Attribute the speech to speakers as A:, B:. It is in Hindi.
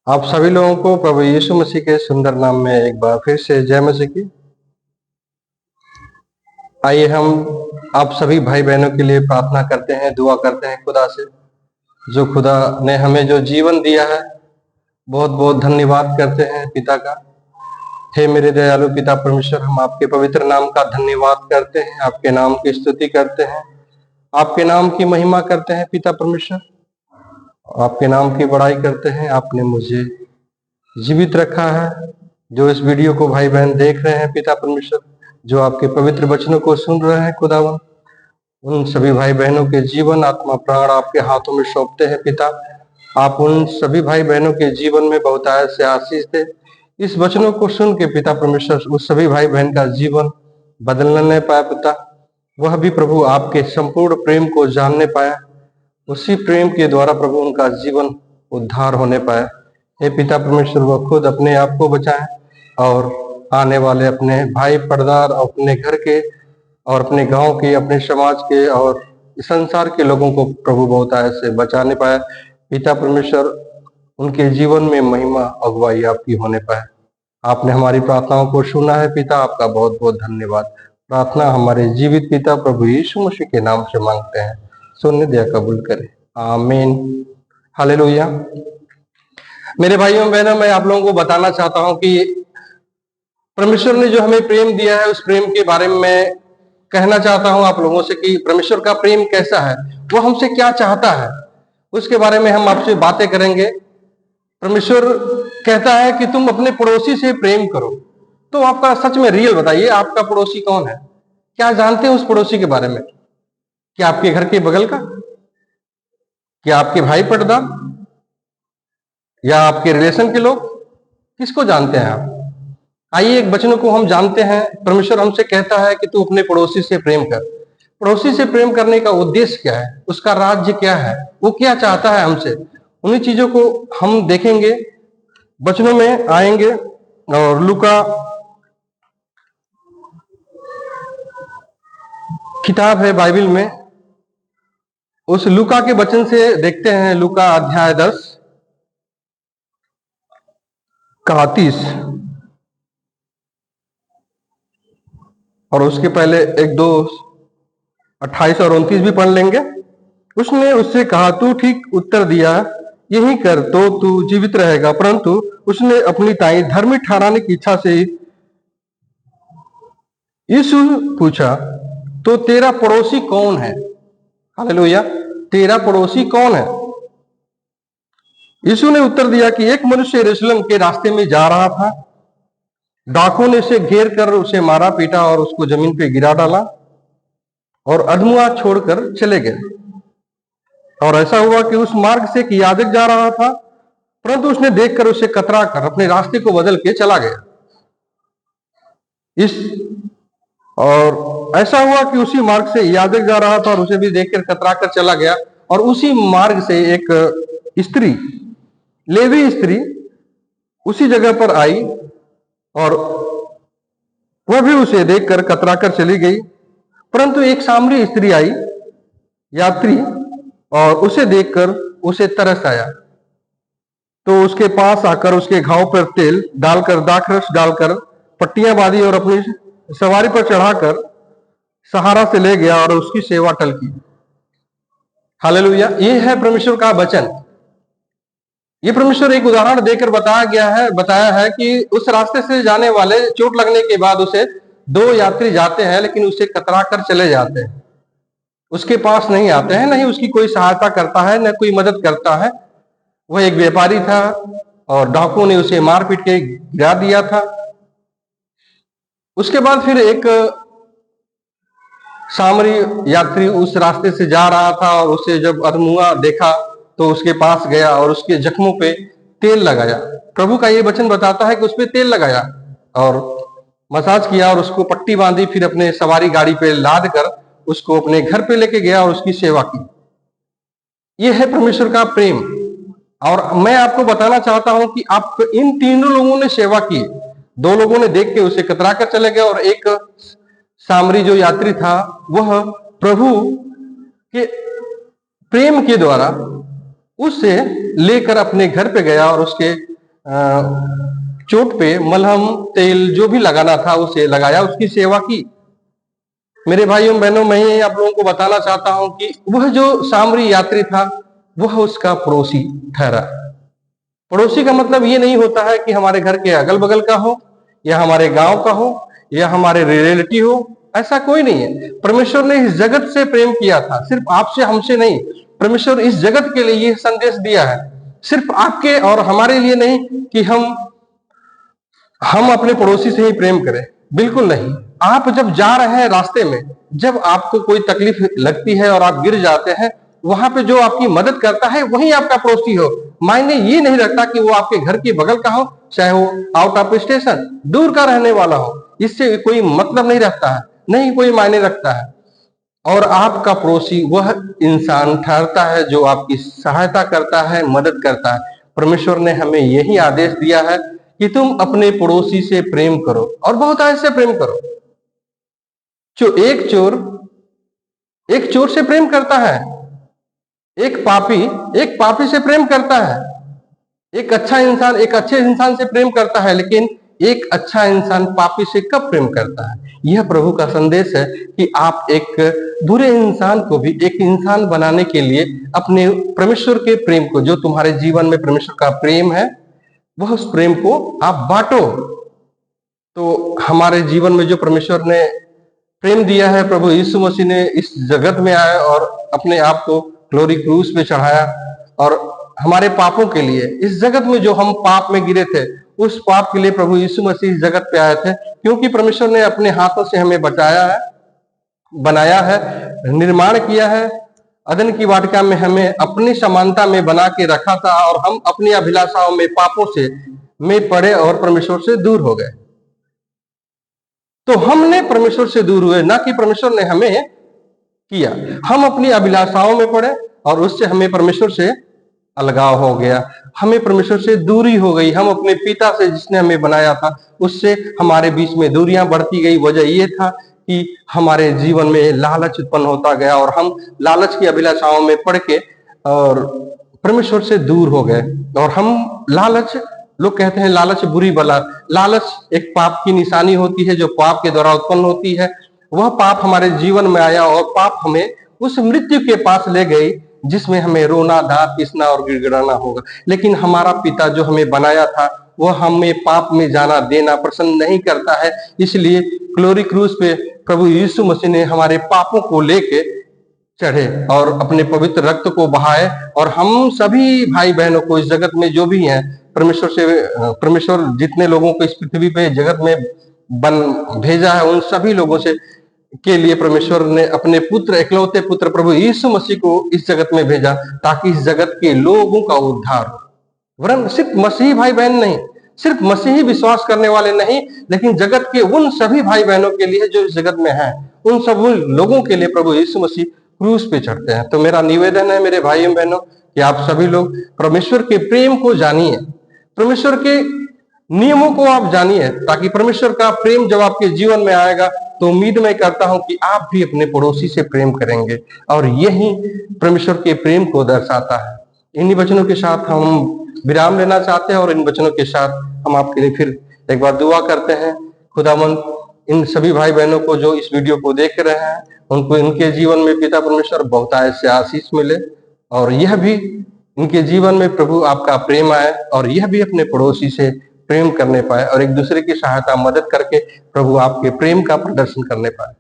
A: आप सभी लोगों को प्रभु यीशु मसीह के सुंदर नाम में एक बार फिर से जय मसीह की। आइए हम आप सभी भाई बहनों के लिए प्रार्थना करते हैं, दुआ करते हैं खुदा से। जो खुदा ने हमें जो जीवन दिया है, बहुत बहुत धन्यवाद करते हैं पिता का। हे मेरे दयालु पिता परमेश्वर, हम आपके पवित्र नाम का धन्यवाद करते हैं, आपके नाम की स्तुति करते हैं, आपके नाम की महिमा करते हैं पिता परमेश्वर। आपके नाम की बड़ाई करते हैं। आपने मुझे जीवित रखा है। जो इस वीडियो को भाई बहन देख रहे हैं पिता परमेश्वर, जो आपके पवित्र वचनों को सुन रहे हैं खुदावन, उन सभी भाई बहनों के जीवन, आत्मा, प्राण आपके हाथों में सौंपते हैं पिता। आप उन सभी भाई बहनों के जीवन में बहुतायत से आशीष दे। इस वचनों को सुन के पिता परमेश्वर उस सभी भाई बहन का जीवन बदलने नहीं पाया पिता, वह भी प्रभु आपके संपूर्ण प्रेम को जानने पाया। उसी प्रेम के द्वारा प्रभु उनका जीवन उद्धार होने पाया। हे पिता परमेश्वर, वह खुद अपने आप को बचाए और आने वाले अपने भाई पर्दार, अपने घर के और अपने गांव के, अपने समाज के और संसार के लोगों को प्रभु बहुतायत से बचाने पाए। पिता परमेश्वर, उनके जीवन में महिमा अगुवाई आपकी होने पाए। आपने हमारी प्रार्थनाओं को सुना है पिता, आपका बहुत बहुत धन्यवाद। प्रार्थना हमारे जीवित पिता प्रभु यीशु मसीह के नाम से मांगते हैं, सुनने दिया कबूल करे, आमीन। हालेलुया। मेरे भाइयों बहनों, मैं आप लोगों को बताना चाहता हूं कि परमेश्वर ने जो हमें प्रेम दिया है, उस प्रेम के बारे में मैं कहना चाहता हूं आप लोगों से कि परमेश्वर का प्रेम कैसा है, वो हमसे क्या चाहता है, उसके बारे में हम आपसे बातें करेंगे। परमेश्वर कहता है कि तुम अपने पड़ोसी से प्रेम करो। तो आपका सच में रियल बताइए, आपका पड़ोसी कौन है? क्या जानते हैं उस पड़ोसी के बारे में? क्या आपके घर के बगल का? क्या आपके भाई पर्दा या आपके रिलेशन के लोग? किसको जानते हैं आप? आइए एक वचनों को हम जानते हैं। परमेश्वर हमसे कहता है कि तू अपने पड़ोसी से प्रेम कर। पड़ोसी से प्रेम करने का उद्देश्य क्या है, उसका राज्य क्या है, वो क्या चाहता है हमसे, उन्हीं चीजों को हम देखेंगे, वचनों में आएंगे। और लूका किताब है बाइबल में, उस लूका के वचन से देखते हैं। लूका अध्याय 10 का 30 और उसके पहले 1-2 28 और 29 भी पढ़ लेंगे। उसने उससे कहा, तू ठीक उत्तर दिया, यही कर तो तू जीवित रहेगा। परंतु उसने अपनी ताई धर्मी ठहराने की इच्छा से यीशु पूछा, तो तेरा पड़ोसी कौन है? हालेलुया। तेरा पड़ोसी कौन है? यीशु ने उत्तर दिया कि एक मनुष्य यरूशलेम के रास्ते में जा रहा था। डाकुओं ने उसे घेर कर उसे मारा, पीटा और उसको जमीन पे गिरा डाला और अधमुआ छोड़कर चले गए। और ऐसा हुआ कि उस मार्ग से एक याजक जा रहा था, परंतु उसने देखकर उसे कतरा कर अपने रास्ते को बदल के चला गया। और ऐसा हुआ कि उसी मार्ग से याजक जा रहा था और उसे भी देखकर कतरा कर चला गया। और उसी मार्ग से एक स्त्री, लेवी स्त्री, उसी जगह पर आई और वह भी उसे देखकर कतरा कर चली गई। परंतु एक सामरी स्त्री आई, यात्री, और उसे देखकर उसे तरस आया। तो उसके पास आकर उसके घाव पर तेल डालकर, दाखरस डालकर पट्टियां बांधी और अपनी सवारी पर चढ़ाकर सहारा से ले गया और उसकी सेवा टल की। हालेलुया। ये है परमेश्वर का वचन। ये परमेश्वर एक उदाहरण देकर बताया है कि उस रास्ते से जाने वाले, चोट लगने के बाद उसे 2 यात्री जाते हैं, लेकिन उसे कतरा कर चले जाते हैं, उसके पास नहीं आते हैं, नहीं उसकी कोई सहायता करता है, न कोई मदद करता है। वह एक व्यापारी था और डाकुओं ने उसे मार पीट के गिरा दिया था। उसके बाद फिर एक सामरी यात्री उस रास्ते से जा रहा था और उसे जब अधमुआ देखा तो उसके पास गया और उसके जख्मों पे तेल लगाया। प्रभु का ये वचन बताता है कि उस पे तेल लगाया और मसाज किया और उसको पट्टी बांधी, फिर अपने सवारी गाड़ी पे लाद कर उसको अपने घर पे लेके गया और उसकी सेवा की। यह है परमेश्वर का प्रेम। और मैं आपको बताना चाहता हूं कि आप इन तीनों लोगों ने सेवा की। 2 लोगों ने देख के उसे कतरा कर चले गए और एक सामरी जो यात्री था, वह प्रभु के प्रेम के द्वारा उसे लेकर अपने घर पे गया और उसके चोट पे मलहम तेल जो भी लगाना था उसे लगाया, उसकी सेवा की। मेरे भाइयों बहनों, मैं आप लोगों को बताना चाहता हूं कि वह जो सामरी यात्री था वह उसका पड़ोसी ठहरा। पड़ोसी का मतलब ये नहीं होता है कि हमारे घर के अगल बगल का हो या हमारे गांव का हो या हमारे रिलेटिव हो, ऐसा कोई नहीं है। परमेश्वर ने इस जगत से प्रेम किया था, सिर्फ आपसे हमसे नहीं। परमेश्वर इस जगत के लिए यह संदेश दिया है, सिर्फ आपके और हमारे लिए नहीं कि हम अपने पड़ोसी से ही प्रेम करें, बिल्कुल नहीं। आप जब जा रहे हैं रास्ते में, जब आपको कोई तकलीफ लगती है और आप गिर जाते हैं, वहां पे जो आपकी मदद करता है वही आपका पड़ोसी हो। मायने ये नहीं रखता कि वो आपके घर के बगल का हो, चाहे वो आउट ऑफ स्टेशन दूर का रहने वाला हो, इससे कोई मतलब नहीं रखता है, नहीं कोई मायने रखता है। और आपका पड़ोसी वह इंसान ठहरता है जो आपकी सहायता करता है, मदद करता है। परमेश्वर ने हमें यही आदेश दिया है कि तुम अपने पड़ोसी से प्रेम करो और बहुत ऐसे प्रेम करो। जो एक चोर से प्रेम करता है, एक पापी से प्रेम करता है। एक अच्छा इंसान एक अच्छे इंसान से प्रेम करता है, लेकिन एक अच्छा इंसान पापी से कब प्रेम करता है? यह प्रभु का संदेश है कि आप एक बुरे इंसान को भी एक इंसान बनाने के लिए अपने परमेश्वर के प्रेम को, जो तुम्हारे जीवन में परमेश्वर का प्रेम है, वह उस प्रेम को आप बांटो। तो हमारे जीवन में जो परमेश्वर ने प्रेम दिया है, प्रभु यीशु मसीह ने इस जगत में आया और अपने आप को ग्लोरी क्रूस पे चढ़ाया, और हमारे पापों के लिए, इस जगत में जो हम पाप में गिरे थे, उस पाप के लिए प्रभु यीशु मसीह इस जगत पे आए थे। क्योंकि परमेश्वर ने अपने हाथों से हमें बचाया है, बनाया है, निर्माण किया है। अदन की वाटिका में हमें अपनी समानता में बना के रखा था, और हम अपनी अभिलाषाओं में पापों से में पड़े और परमेश्वर से दूर हो गए। तो हमने परमेश्वर से दूर हुए, ना कि परमेश्वर ने हमें किया। हम अपनी अभिलाषाओं में पड़े और उससे हमें परमेश्वर से अलगाव हो गया, हमें परमेश्वर से दूरी हो गई। हम अपने पिता से, जिसने हमें बनाया था, उससे हमारे बीच में दूरियां बढ़ती गई। वजह यह था कि हमारे जीवन में लालच उत्पन्न होता गया और हम लालच की अभिलाषाओं में पड़ के और परमेश्वर से दूर हो गए। और हम लालच, लोग कहते हैं लालच बुरी बला। लालच एक पाप की निशानी होती है, जो पाप के द्वारा उत्पन्न होती है। वह पाप हमारे जीवन में आया और पाप हमें उस मृत्यु के पास ले गई, जिसमें हमें रोना, दांत पीसना और गिड़गिड़ाना होगा। लेकिन हमारा पिता जो हमें बनाया था, वह हमें पाप में जाना देना पसंद नहीं करता है। इसलिए ग्लोरी क्रूस पे प्रभु यीशु मसीह ने हमारे पापों को लेके चढ़े और अपने पवित्र रक्त को बहाए, और हम सभी भाई बहनों को इस जगत में जो भी हैं, परमेश्वर जितने लोगों को इस पृथ्वी पे जगत में बन भेजा है, उन सभी लोगों से के लिए परमेश्वर ने अपने पुत्र, इकलौते पुत्र प्रभु यीशु मसीह को इस जगत में भेजा, ताकि इस जगत के लोगों का उद्धार हो। वरन सिर्फ मसीही भाई बहन नहीं, सिर्फ मसीही विश्वास करने वाले नहीं, लेकिन जगत के उन सभी भाई बहनों के लिए जो इस जगत में हैं, उन सब लोगों के लिए प्रभु यीशु मसीह क्रूस पे चढ़ते हैं। तो मेरा निवेदन है मेरे भाइयों बहनों कि आप सभी लोग परमेश्वर के प्रेम को जानिए, परमेश्वर के नियमों को आप जानिए, ताकि परमेश्वर का प्रेम जब आपके जीवन में आएगा, तो उम्मीद मैं करता हूं कि आप भी अपने पड़ोसी से प्रेम करेंगे, और यही परमेश्वर के प्रेम को दर्शाता है। इन्हीं वचनों के साथ हम विराम लेना चाहते हैं, और इन वचनों के साथ हम आपके लिए फिर एक बार दुआ करते हैं। खुदावंद इन सभी भाई बहनों को जो इस वीडियो को देख रहे हैं, उनको इनके जीवन में पिता परमेश्वर बहुतायत से आशीष मिले, और यह भी इनके जीवन में प्रभु आपका प्रेम आए, और यह भी अपने पड़ोसी से प्रेम करने पाए, और एक दूसरे की सहायता, मदद करके प्रभु आपके प्रेम का प्रदर्शन करने पाए।